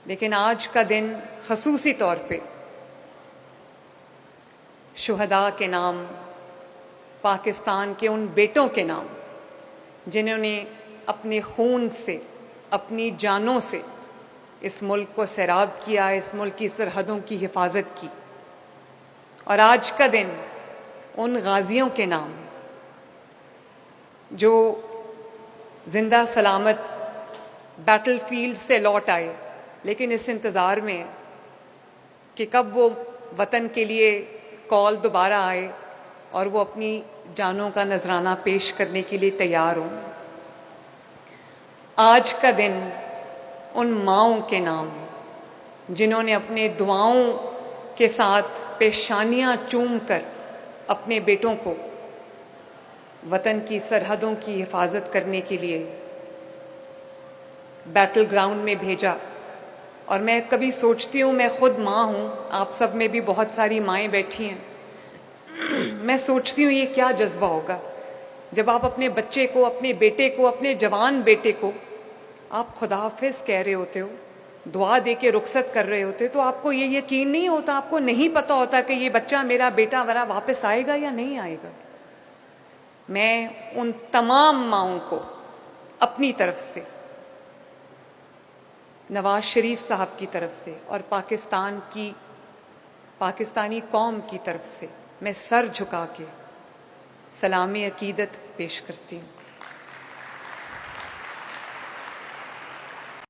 لیکن آج کا دن خصوصی طور پہ شہداء کے نام، پاکستان کے ان بیٹوں کے نام جنہوں نے اپنے خون سے، اپنی جانوں سے اس ملک کو سیراب کیا، اس ملک کی سرحدوں کی حفاظت کی، اور آج کا دن ان غازیوں کے نام جو زندہ سلامت بیٹل فیلڈ سے لوٹ آئے، لیکن اس انتظار میں کہ کب وہ وطن کے لیے کال دوبارہ آئے اور وہ اپنی جانوں کا نذرانہ پیش کرنے کے لیے تیار ہوں۔ آج کا دن ان ماؤں کے نام جنہوں نے اپنے دعاؤں کے ساتھ پیشانیاں چوم کر اپنے بیٹوں کو وطن کی سرحدوں کی حفاظت کرنے کے لیے بیٹل گراؤنڈ میں بھیجا۔ اور میں کبھی سوچتی ہوں، میں خود ماں ہوں، آپ سب میں بھی بہت ساری مائیں بیٹھی ہیں، میں سوچتی ہوں یہ کیا جذبہ ہوگا جب آپ اپنے بچے کو، اپنے بیٹے کو، اپنے جوان بیٹے کو آپ خدا حافظ کہہ رہے ہوتے ہو، دعا دے کے رخصت کر رہے ہوتے، تو آپ کو یہ یقین نہیں ہوتا، آپ کو نہیں پتہ ہوتا کہ یہ بچہ میرا بیٹا میرا واپس آئے گا یا نہیں آئے گا۔ میں ان تمام ماؤں کو اپنی طرف سے، نواز شریف صاحب کی طرف سے اور پاکستانی قوم کی طرف سے میں سر جھکا کے سلام عقیدت پیش کرتی ہوں۔